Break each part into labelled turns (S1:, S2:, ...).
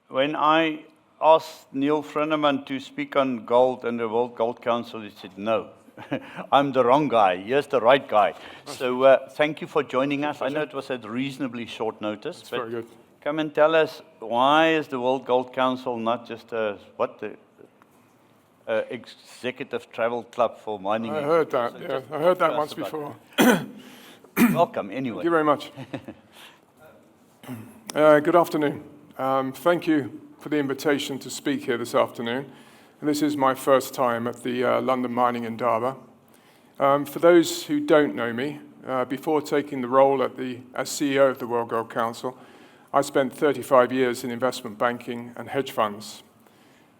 S1: When I asked Neil Frenneman to speak on gold and the World Gold Council, he said, no, I'm the wrong guy. Here's the right guy. So thank you for joining us. I know it was at reasonably short notice.
S2: That's very good.
S1: Come and tell us, why is the World Gold Council not just the executive travel club for mining?
S2: I heard that, yeah. I heard that once before.
S1: Welcome, anyway.
S2: Thank you very much. Good afternoon. Thank you for the invitation to speak here this afternoon. And this is my first time at the London Mining Indaba. For those who don't know me, before taking the role as CEO of the World Gold Council, I spent 35 years in investment banking and hedge funds.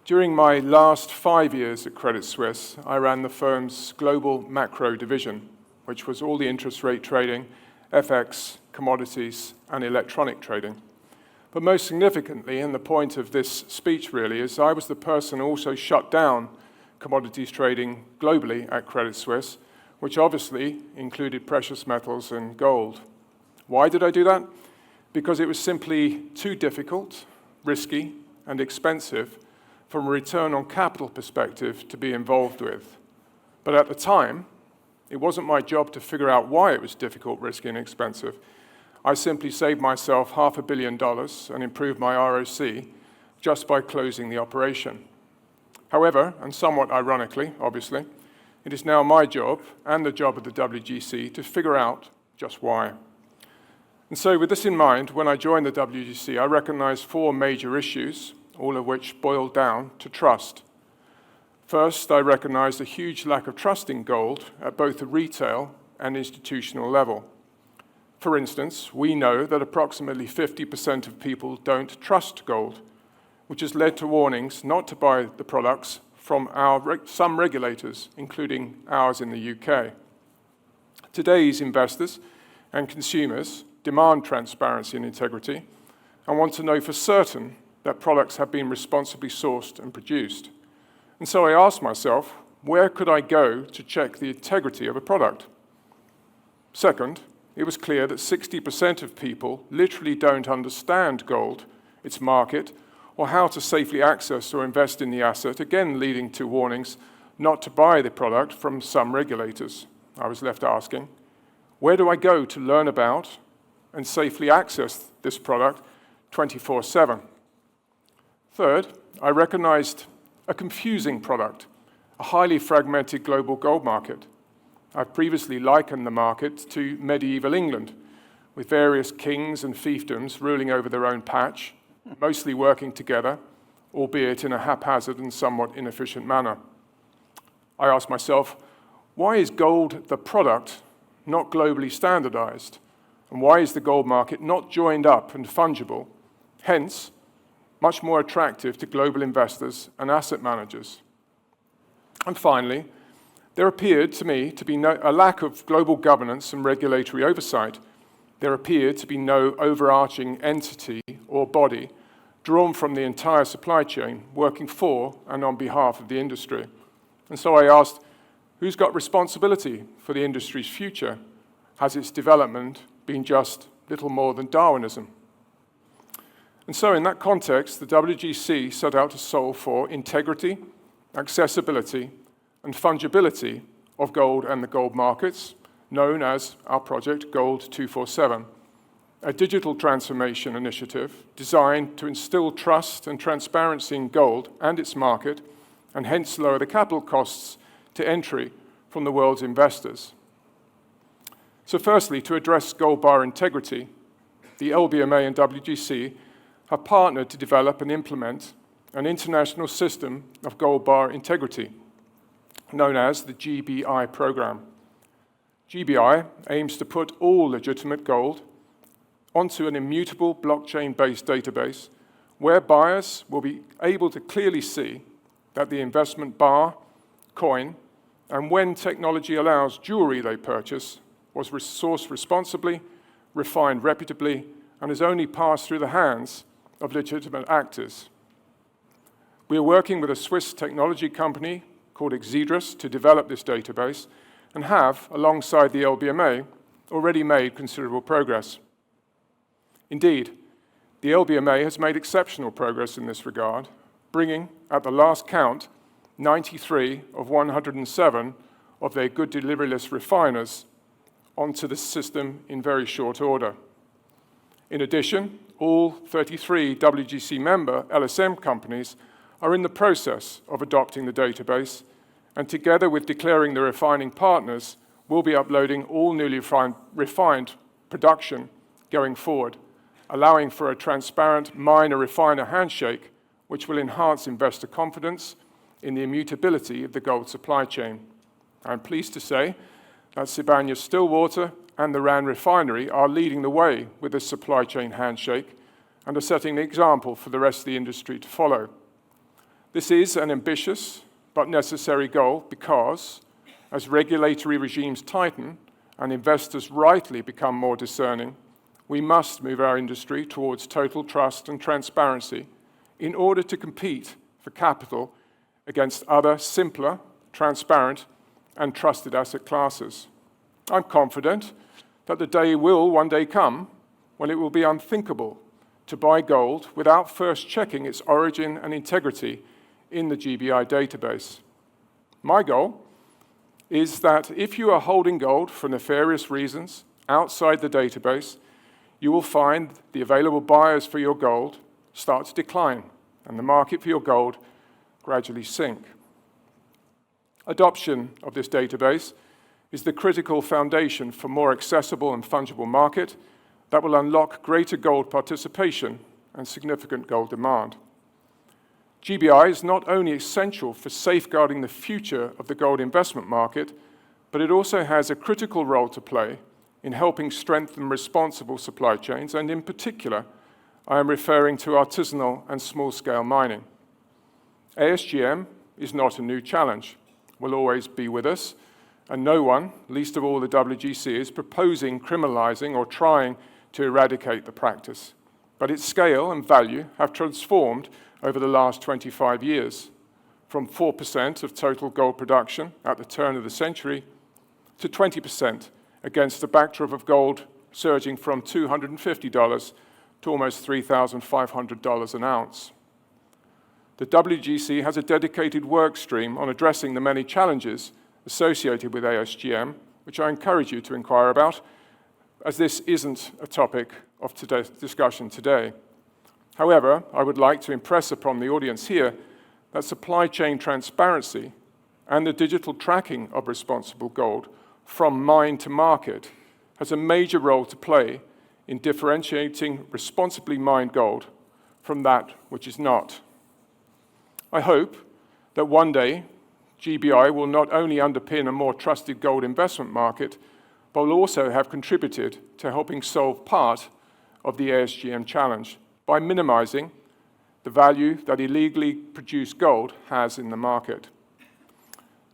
S2: During my last 5 years at Credit Suisse, I ran the firm's global macro division, which was all the interest rate trading, FX, commodities, and electronic trading. But most significantly, and the point of this speech really, is I was the person who also shut down commodities trading globally at Credit Suisse, which obviously included precious metals and gold. Why did I do that? Because it was simply too difficult, risky, and expensive from a return on capital perspective to be involved with. But at the time, it wasn't my job to figure out why it was difficult, risky, and expensive. I simply saved myself $500 million and improved my ROC just by closing the operation. However, and somewhat ironically, obviously, it is now my job and the job of the WGC to figure out just why. And so with this in mind, when I joined the WGC, I recognized 4 major issues, all of which boiled down to trust. First, I recognized a huge lack of trust in gold at both the retail and institutional level. For instance, we know that approximately 50% of people don't trust gold, which has led to warnings not to buy the products from some regulators, including ours in the UK. Today's investors and consumers demand transparency and integrity and want to know for certain that products have been responsibly sourced and produced. And so I asked myself, where could I go to check the integrity of a product? Second, it was clear that 60% of people literally don't understand gold, its market, or how to safely access or invest in the asset, again leading to warnings not to buy the product from some regulators. I was left asking, where do I go to learn about and safely access this product 24/7? Third, I recognized a confusing product, a highly fragmented global gold market. I've previously likened the market to medieval England, with various kings and fiefdoms ruling over their own patch, mostly working together, albeit in a haphazard and somewhat inefficient manner. I asked myself, why is gold the product not globally standardized? And why is the gold market not joined up and fungible, hence much more attractive to global investors and asset managers? And finally, there appeared to me to be a lack of global governance and regulatory oversight. There appeared to be no overarching entity or body drawn from the entire supply chain working for and on behalf of the industry. And so I asked, who's got responsibility for the industry's future? Has its development been just little more than Darwinism? And so in that context, the WGC set out to solve for integrity, accessibility, and fungibility of gold and the gold markets, known as our project Gold 247, a digital transformation initiative designed to instill trust and transparency in gold and its market, and hence lower the capital costs to entry from the world's investors. So firstly, to address gold bar integrity, the LBMA and WGC have partnered to develop and implement an international system of gold bar integrity, known as the GBI program. GBI aims to put all legitimate gold onto an immutable blockchain-based database where buyers will be able to clearly see that the investment bar, coin, and when technology allows jewelry they purchase was sourced responsibly, refined reputably, and has only passed through the hands of legitimate actors. We are working with a Swiss technology company called Exedris to develop this database and have, alongside the LBMA, already made considerable progress. Indeed, The LBMA has made exceptional progress in this regard, bringing, at the last count, 93 of 107 of their good delivery list refiners onto the system in very short order. In addition, all 33 WGC member LSM companies are in the process of adopting the database, and together with declaring the refining partners, will be uploading all newly refined production going forward, allowing for a transparent miner-refiner handshake, which will enhance investor confidence in the immutability of the gold supply chain. I'm pleased to say that Sibanye-Stillwater and the Rand Refinery are leading the way with this supply chain handshake and are setting the example for the rest of the industry to follow. This is an ambitious but necessary goal because, as regulatory regimes tighten and investors rightly become more discerning, we must move our industry towards total trust and transparency in order to compete for capital against other simpler, transparent, and trusted asset classes. I'm confident that the day will one day come when it will be unthinkable to buy gold without first checking its origin and integrity in the GBI database. My goal is that if you are holding gold for nefarious reasons outside the database, you will find the available buyers for your gold start to decline and the market for your gold gradually sink. Adoption of this database is the critical foundation for more accessible and fungible market that will unlock greater gold participation and significant gold demand. GBI is not only essential for safeguarding the future of the gold investment market, but it also has a critical role to play in helping strengthen responsible supply chains, and in particular, I am referring to artisanal and small-scale mining. ASGM is not a new challenge, will always be with us, and no one, least of all the WGC, is proposing criminalizing or trying to eradicate the practice. But its scale and value have transformed over the last 25 years, from 4% of total gold production at the turn of the century to 20% against a backdrop of gold surging from $250 to almost $3,500 an ounce. The WGC has a dedicated work stream on addressing the many challenges associated with ASGM, which I encourage you to inquire about, as this isn't a topic of today's discussion today. However, I would like to impress upon the audience here that supply chain transparency and the digital tracking of responsible gold from mine to market has a major role to play in differentiating responsibly mined gold from that which is not. I hope that one day GBI will not only underpin a more trusted gold investment market, but will also have contributed to helping solve part of the ASGM challenge by minimizing the value that illegally produced gold has in the market.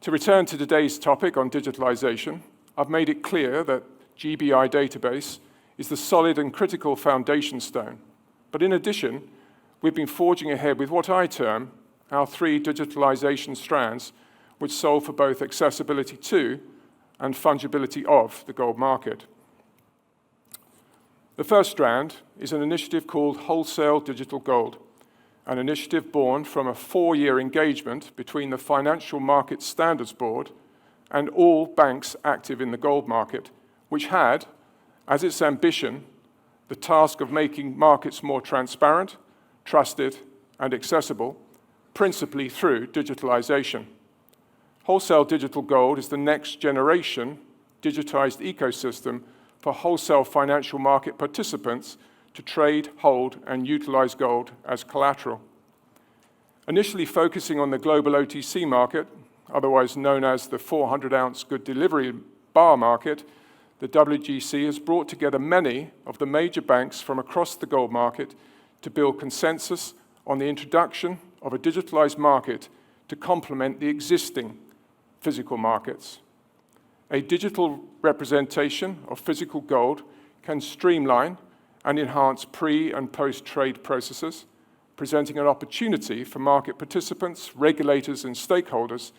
S2: To return to today's topic on digitalization, I've made it clear that GBI database is the solid and critical foundation stone. But in addition, we've been forging ahead with what I term our 3 digitalization strands, which solve for both accessibility to and fungibility of the gold market. The first strand is an initiative called Wholesale Digital Gold, an initiative born from a 4-year engagement between the Financial Market Standards Board and all banks active in the gold market, which had, as its ambition, the task of making markets more transparent, trusted, and accessible, principally through digitalization. Wholesale Digital Gold is the next generation digitized ecosystem for wholesale financial market participants to trade, hold, and utilize gold as collateral. Initially focusing on the global OTC market, otherwise known as the 400-ounce good delivery bar market, the WGC has brought together many of the major banks from across the gold market to build consensus on the introduction of a digitalized market to complement the existing physical markets. A digital representation of physical gold can streamline and enhance pre- and post-trade processes, presenting an opportunity for market participants, regulators, and stakeholders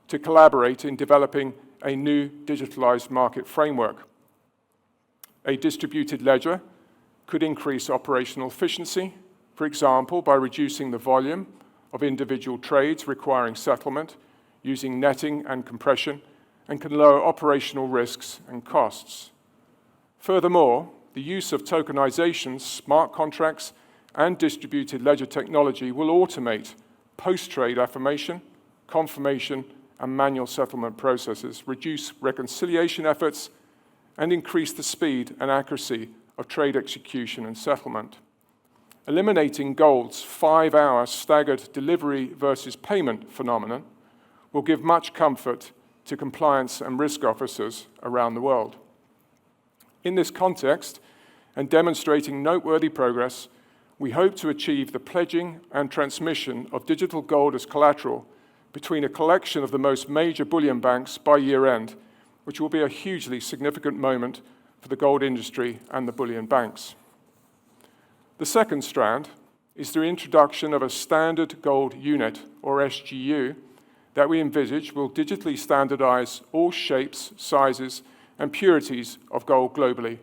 S2: to collaborate in developing a new digitalized market framework. A distributed ledger could increase operational efficiency, for example, by reducing the volume of individual trades requiring settlement using netting and compression, and can lower operational risks and costs. Furthermore, the use of tokenization, smart contracts, and distributed ledger technology will automate post-trade affirmation, confirmation, and manual settlement processes, reduce reconciliation efforts, and increase the speed and accuracy of trade execution and settlement. Eliminating gold's 5-hour staggered delivery versus payment phenomenon will give much comfort to compliance and risk officers around the world. In this context, and demonstrating noteworthy progress, we hope to achieve the pledging and transmission of digital gold as collateral between a collection of the most major bullion banks by year-end, which will be a hugely significant moment for the gold industry and the bullion banks. The second strand is the introduction of a standard gold unit, or SGU, that we envisage will digitally standardize all shapes, sizes, and purities of gold globally,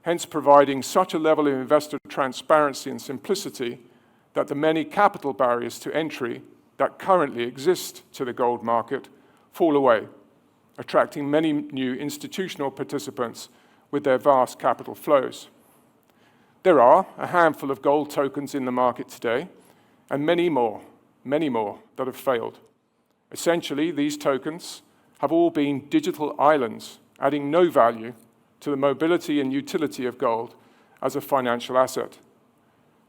S2: hence providing such a level of investor transparency and simplicity that the many capital barriers to entry that currently exist to the gold market fall away, attracting many new institutional participants with their vast capital flows. There are a handful of gold tokens in the market today, and many more that have failed. Essentially, these tokens have all been digital islands, adding no value to the mobility and utility of gold as a financial asset.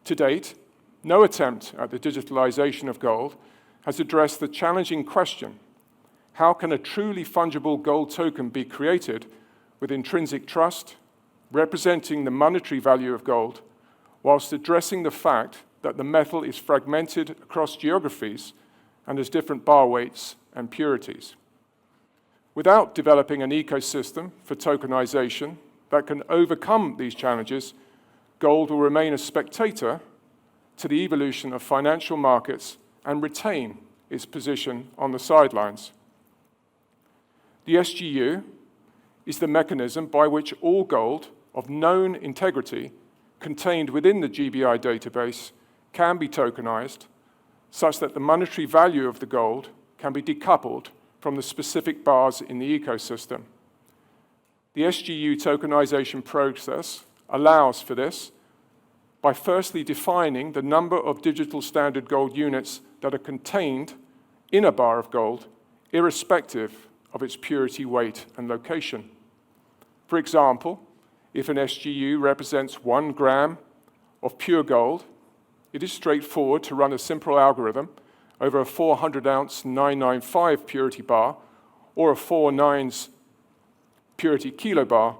S2: To date, no attempt at the digitalization of gold has addressed the challenging question: how can a truly fungible gold token be created with intrinsic trust, representing the monetary value of gold, whilst addressing the fact that the metal is fragmented across geographies and has different bar weights and purities? Without developing an ecosystem for tokenization that can overcome these challenges, gold will remain a spectator to the evolution of financial markets and retain its position on the sidelines. The SGU is the mechanism by which all gold of known integrity contained within the GBI database can be tokenized, such that the monetary value of the gold can be decoupled from the specific bars in the ecosystem. The SGU tokenization process allows for this by firstly defining the number of digital standard gold units that are contained in a bar of gold, irrespective of its purity, weight, and location. For example, if an SGU represents 1 gram of pure gold, it is straightforward to run a simple algorithm over a 400-ounce 995 purity bar or a 4 nines purity kilo bar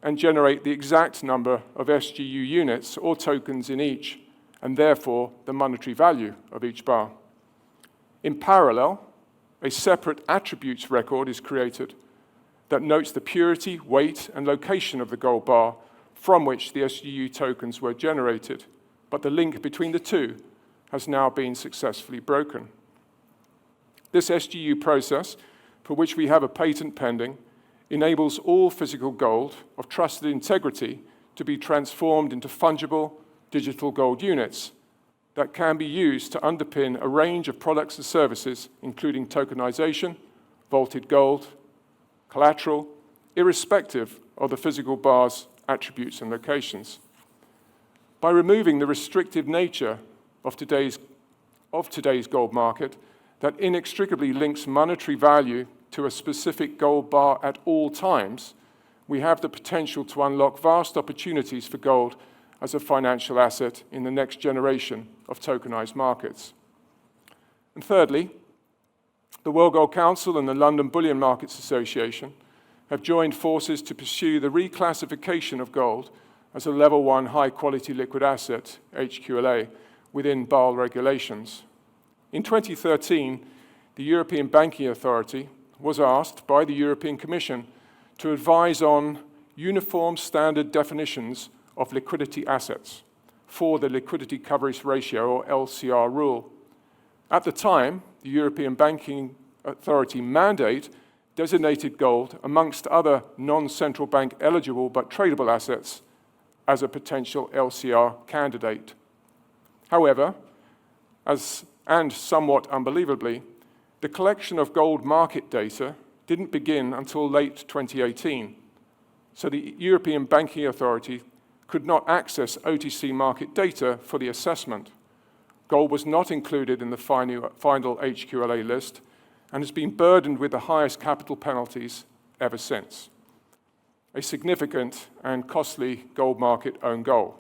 S2: and generate the exact number of SGU units or tokens in each, and therefore the monetary value of each bar. In parallel, a separate attributes record is created that notes the purity, weight, and location of the gold bar from which the SGU tokens were generated, but the link between the two has now been successfully broken. This SGU process, for which we have a patent pending, enables all physical gold of trusted integrity to be transformed into fungible digital gold units that can be used to underpin a range of products and services, including tokenization, vaulted gold, collateral, irrespective of the physical bar's attributes and locations. By removing the restrictive nature of today's gold market that inextricably links monetary value to a specific gold bar at all times, we have the potential to unlock vast opportunities for gold as a financial asset in the next generation of tokenized markets. And thirdly, the World Gold Council and the London Bullion Markets Association have joined forces to pursue the reclassification of gold as a level 1 high-quality liquid asset, HQLA, within BAL regulations. In 2013, the European Banking Authority was asked by the European Commission to advise on uniform standard definitions of liquidity assets for the liquidity coverage ratio, or LCR rule. At the time, the European Banking Authority mandate designated gold, amongst other non-central bank eligible but tradable assets, as a potential LCR candidate. However, and somewhat unbelievably, the collection of gold market data didn't begin until late 2018, so the European Banking Authority could not access OTC market data for the assessment. Gold was not included in the final HQLA list and has been burdened with the highest capital penalties ever since. A significant and costly gold market own goal.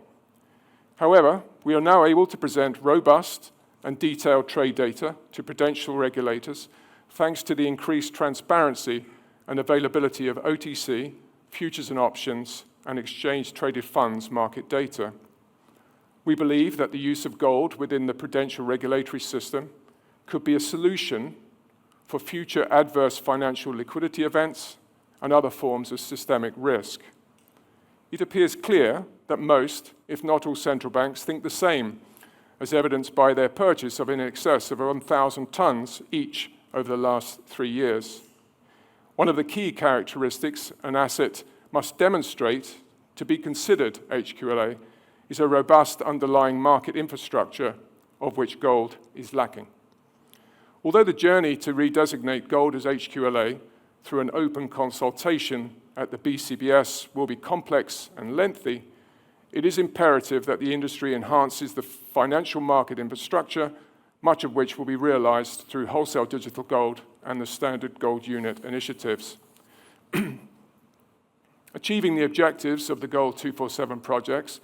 S2: However, we are now able to present robust and detailed trade data to prudential regulators thanks to the increased transparency and availability of OTC, futures and options, and exchange-traded funds market data. We believe that the use of gold within the prudential regulatory system could be a solution for future adverse financial liquidity events and other forms of systemic risk. It appears clear that most, if not all, central banks think the same, as evidenced by their purchase of in excess of 1,000 tons each over the last 3 years. One of the key characteristics an asset must demonstrate to be considered HQLA is a robust underlying market infrastructure of which gold is lacking. Although the journey to redesignate gold as HQLA through an open consultation at the BCBS will be complex and lengthy, it is imperative that the industry enhances the financial market infrastructure, much of which will be realized through wholesale digital gold and the standard gold unit initiatives. Achieving the objectives of the Gold 247 projects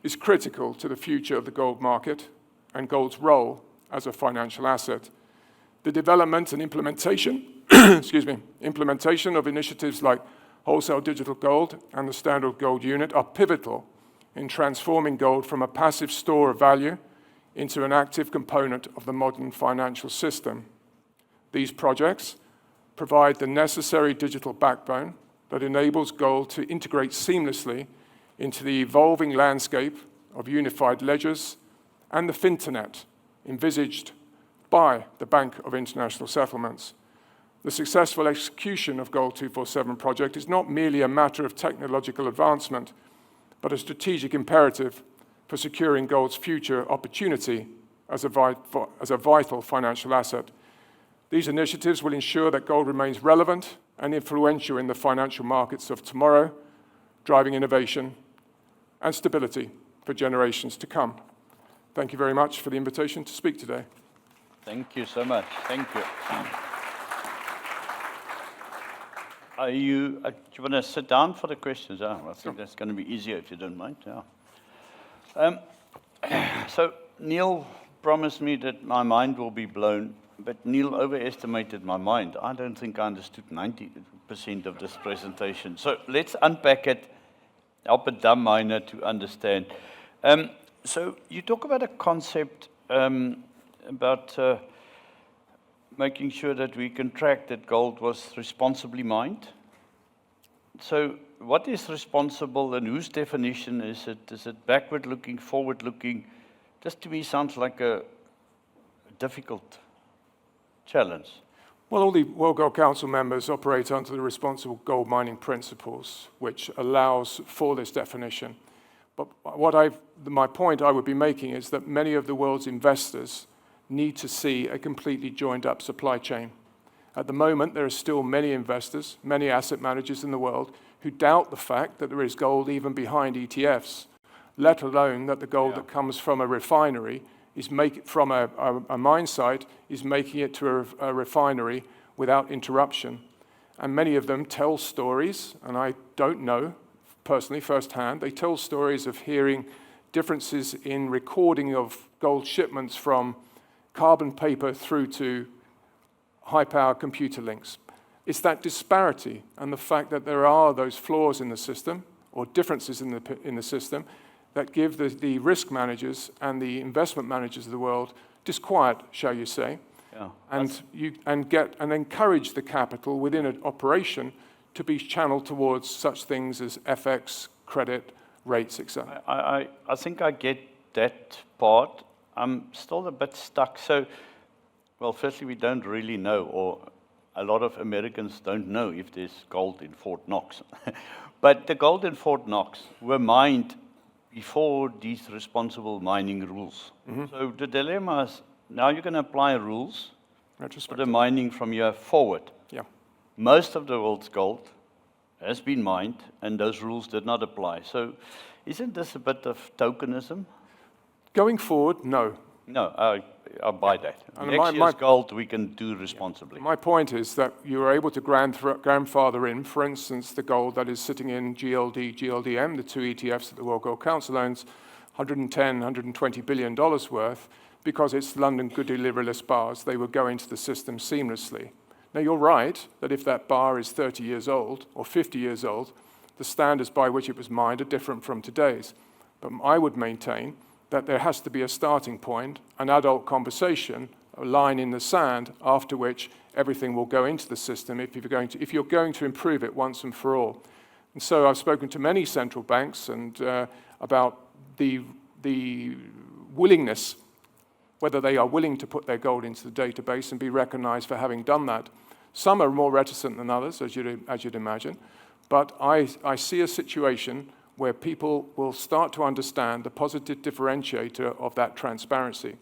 S2: is critical to the future of the gold market and gold's role as a financial asset. The development and implementation, implementation of initiatives like wholesale digital gold and the standard gold unit are pivotal in transforming gold from a passive store of value into an active component of the modern financial system. These projects provide the necessary digital backbone that enables gold to integrate seamlessly into the evolving landscape of unified ledgers and the finternet envisaged by the Bank of International Settlements. The successful execution of Gold 247 project is not merely a matter of technological advancement, but a strategic imperative for securing gold's future opportunity as a vital financial asset. These initiatives will ensure that gold remains relevant and influential in the financial markets of tomorrow, driving innovation and stability for generations to come. Thank you very much for the invitation to speak today.
S1: Thank you so much. Thank you. Do you want to sit down for the questions? I think that's going to be easier if you don't mind. Yeah. So Neil promised me that my mind will be blown, but Neil overestimated my mind. I don't think I understood 90% of this presentation. So let's unpack it, help a dumb miner to understand. So you talk about a concept about making sure that we can track that gold was responsibly mined. So what is responsible and whose definition is it? Is it backward-looking, forward-looking? Just to me sounds like a difficult challenge.
S2: Well, all the World Gold Council members operate under the responsible gold mining principles, which allows for this definition. But my point I would be making is that many of the world's investors need to see a completely joined up supply chain. At the moment, there are still many investors, many asset managers in the world who doubt the fact that there is gold even behind ETFs, let alone that the gold that comes from a refinery from a mine site is making it to a refinery without interruption. And many of them tell stories, and I don't know personally firsthand, they tell stories of hearing differences in recording of gold shipments from carbon paper through to high-power computer links. It's that disparity and the fact that there are those flaws in the system or differences in the system that give the risk managers and the investment managers of the world disquiet, shall you say, and encourage the capital within an operation to be channeled towards such things as FX, credit, rates, etc.
S1: I think I get that part. I'm still a bit stuck. So, well, firstly, we don't really know, or a lot of Americans don't know if there's gold in Fort Knox. But the gold in Fort Knox were mined before these responsible mining rules. So the dilemma is, now you're going to apply rules for the mining from here forward.
S2: Yeah.
S1: Most of the world's gold has been mined, and those rules did not apply. So isn't this a bit of tokenism?
S2: Going forward, no.
S1: No, I'll buy that.
S2: And
S1: Next year's gold we can do responsibly.
S2: My point is that you are able to grandfather in, for instance, the gold that is sitting in GLD, GLDM, the two ETFs that the World Gold Council owns, $110, $120 billion worth, because it's London good deliverless bars. They will go into the system seamlessly. Now, you're right that if that bar is 30 years old or 50 years old, the standards by which it was mined are different from today's. But I would maintain that there has to be a starting point, an adult conversation, a line in the sand, after which everything will go into the system if you're going to improve it once and for all. And so I've spoken to many central banks and about the willingness, whether they are willing to put their gold into the database and be recognized for having done that. Some are more reticent than others, as you'd imagine, but I see a situation where people will start to understand the positive differentiator of that transparency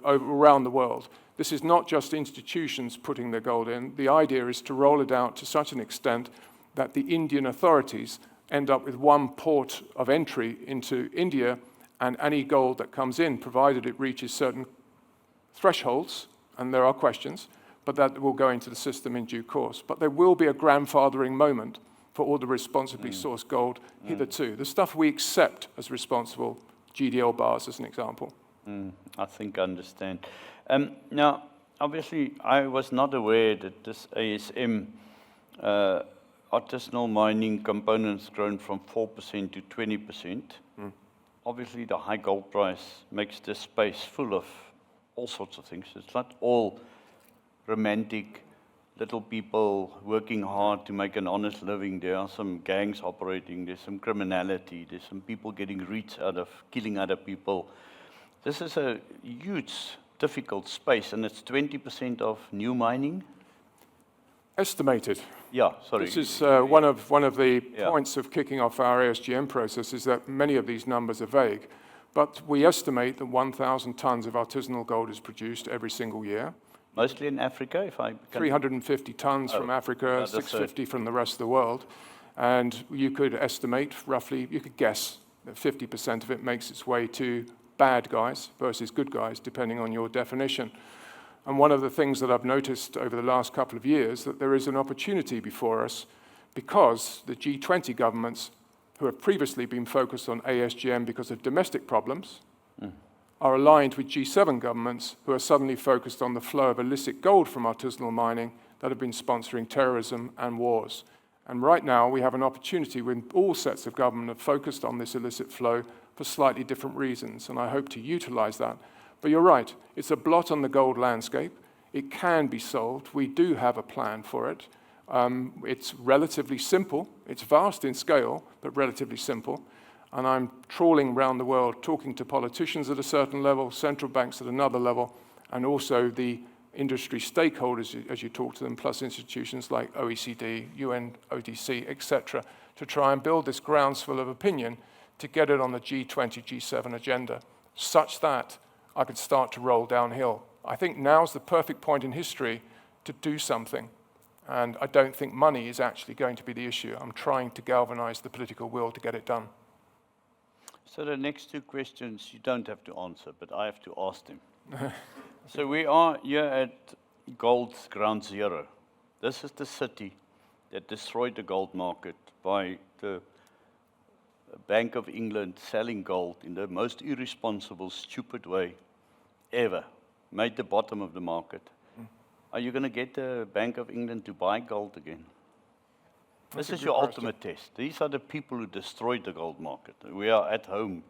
S2: around the world. This is not just institutions putting their gold in. The idea is to roll it out to such an extent that the Indian authorities end up with one port of entry into India, and any gold that comes in, provided it reaches certain thresholds, and there are questions, but that will go into the system in due course. But there will be a grandfathering moment for all the responsibly sourced gold hitherto. The stuff we accept as responsible, GDL bars as an example.
S1: I think I understand. Now, obviously, I was not aware that this ASM, artisanal mining components grown from 4% to 20%. Obviously, the high gold price makes this space full of all sorts of things. It's not all romantic, little people working hard to make an honest living. There are some gangs operating, there's some criminality, there's some people getting rich out of killing other people. This is a huge, difficult space, and it's 20% of new mining?
S2: Estimated.
S1: Yeah, sorry.
S2: This is one of the points of kicking off our ASGM process, is that many of these numbers are vague. But we estimate that 1,000 tons of artisanal gold is produced every single year.
S1: Mostly in Africa, if I can...
S2: 350 tons from Africa, 650 from the rest of the world. And you could estimate roughly, you could guess that 50% of it makes its way to bad guys versus good guys, depending on your definition. And one of the things that I've noticed over the last couple of years, that there is an opportunity before us, because the G20 governments, who have previously been focused on ASGM because of domestic problems, are aligned with G7 governments who are suddenly focused on the flow of illicit gold from artisanal mining that have been sponsoring terrorism and wars. And right now, we have an opportunity when all sets of government are focused on this illicit flow for slightly different reasons, and I hope to utilize that. But you're right, it's a blot on the gold landscape. It can be solved. We do have a plan for it. It's relatively simple. It's vast in scale, but relatively simple. And I'm trawling around the world, talking to politicians at a certain level, central banks at another level, and also the industry stakeholders as you talk to them, plus institutions like OECD, UN, ODC, etc., to try and build this groundswell of opinion to get it on the G20, G7 agenda, such that I could start to roll downhill. I think now's the perfect point in history to do something. And I don't think money is actually going to be the issue. I'm trying to galvanize the political will to get it done.
S1: So the next two questions you don't have to answer, but I have to ask them. So we are here at gold's ground zero. This is the city that destroyed the gold market by the Bank of England selling gold in the most irresponsible, stupid way ever. Made the bottom of the market. Are you going to get the Bank of England to buy gold again? This is your ultimate test. These are the people who destroyed the gold market. We are at home.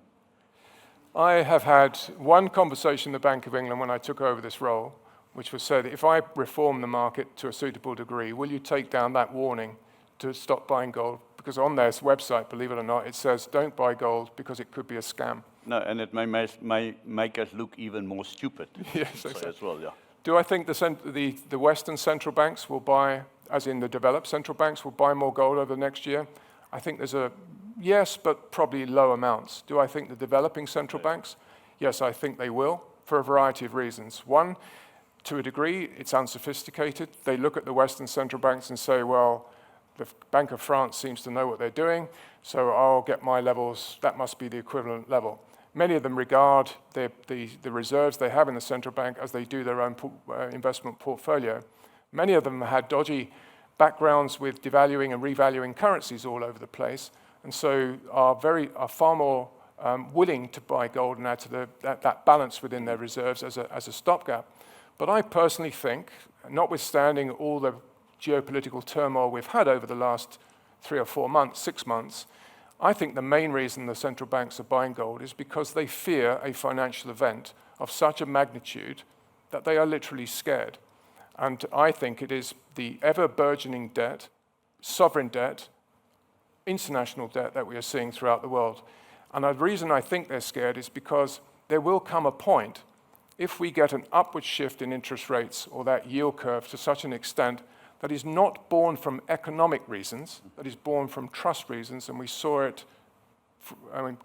S2: I have had one conversation in the Bank of England when I took over this role, which was said, if I reform the market to a suitable degree, will you take down that warning to stop buying gold? Because on their website, believe it or not, it says, don't buy gold because it could be a scam.
S1: No, and it may make us look even more stupid.
S2: Yes, exactly.
S1: As well, yeah.
S2: Do I think the Western central banks will buy, as in the developed central banks, will buy more gold over the next year? I think there's a Yes, but probably low amounts. Do I think the developing central banks? Yes, I think they will, for a variety of reasons. One, to a degree, it's unsophisticated. They look at the Western central banks and say, well, the Bank of France seems to know what they're doing, so I'll get my levels, that must be the equivalent level. Many of them regard the reserves they have in the central bank as they do their own investment portfolio. Many of them had dodgy backgrounds with devaluing and revaluing currencies all over the place, and so are far more willing to buy gold and add to that balance within their reserves as a stopgap. But I personally think, notwithstanding all the geopolitical turmoil we've had over the last 3 or 4 months, 6 months, I think the main reason the central banks are buying gold is because they fear a financial event of such a magnitude that they are literally scared. And I think it is the ever-burgeoning debt, sovereign debt, international debt that we are seeing throughout the world. And the reason I think they're scared is because there will come a point, if we get an upward shift in interest rates or that yield curve to such an extent that is not born from economic reasons, that is born from trust reasons, and we saw it,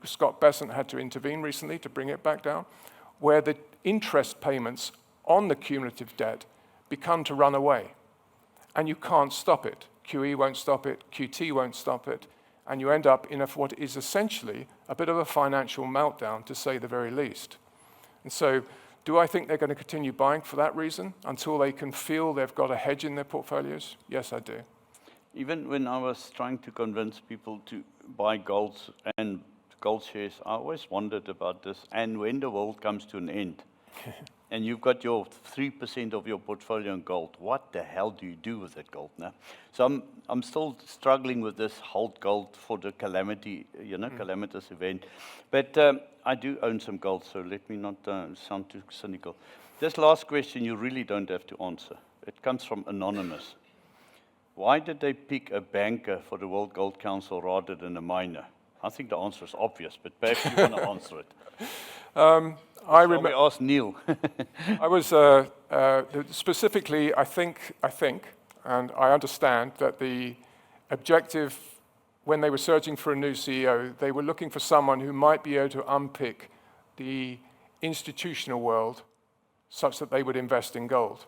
S2: Scott Bessent had to intervene recently to bring it back down, where the interest payments on the cumulative debt become to run away. And you can't stop it. QE won't stop it, QT won't stop it, and you end up in what is essentially a bit of a financial meltdown, to say the very least. And so, do I think they're going to continue buying for that reason until they can feel they've got a hedge in their portfolios? Yes, I do.
S1: Even when I was trying to convince people to buy gold and gold shares, I always wondered about this. And when the world comes to an end, and you've got your 3% of your portfolio in gold, what the hell do you do with that gold now? So I'm still struggling with this hold gold for the calamity, calamitous event. But I do own some gold, so let me not sound too cynical. This last question you really don't have to answer. It comes from Anonymous. Why did they pick a banker for the World Gold Council rather than a miner? I think the answer is obvious, but perhaps you want to answer it. I asked Neil.
S2: I was specifically, I think, and I understand that the objective, when they were searching for a new CEO, they were looking for someone who might be able to unpick the institutional world such that they would invest in gold.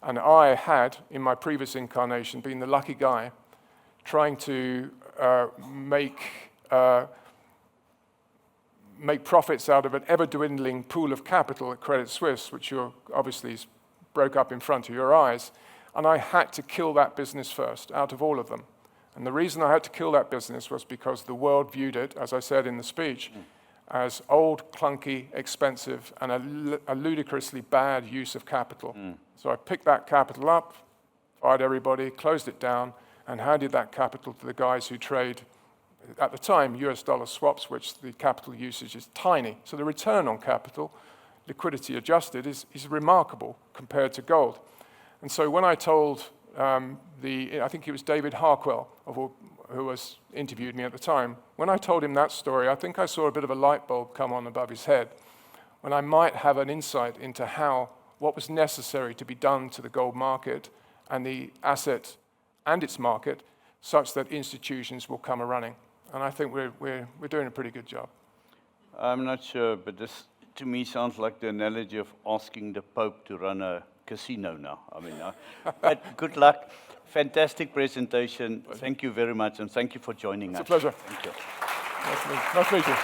S2: And I had, in my previous incarnation, been the lucky guy trying to make profits out of an ever-dwindling pool of capital at Credit Suisse, which obviously broke up in front of your eyes. And I had to kill that business first, out of all of them. And the reason I had to kill that business was because the world viewed it, as I said in the speech, as old, clunky, expensive, and a ludicrously bad use of capital. So I picked that capital up, fired everybody, closed it down, and handed that capital to the guys who trade, at the time, US dollar swaps, which the capital usage is tiny. So the return on capital, liquidity adjusted, is remarkable compared to gold. And so when I told I think it was David Harquell, who interviewed me at the time, when I told him that story, I think I saw a bit of a light bulb come on above his head, when I might have an insight into what was necessary to be done to the gold market and the asset and its market, such that institutions will come a-running. And I think we're doing a pretty good job.
S1: I'm not sure, but this to me sounds like the analogy of asking the Pope to run a casino now. I mean, but good luck. Fantastic presentation. Thank you very much, and thank you for joining us.
S2: It's a pleasure.
S1: Thank you.
S2: Nice to meet you.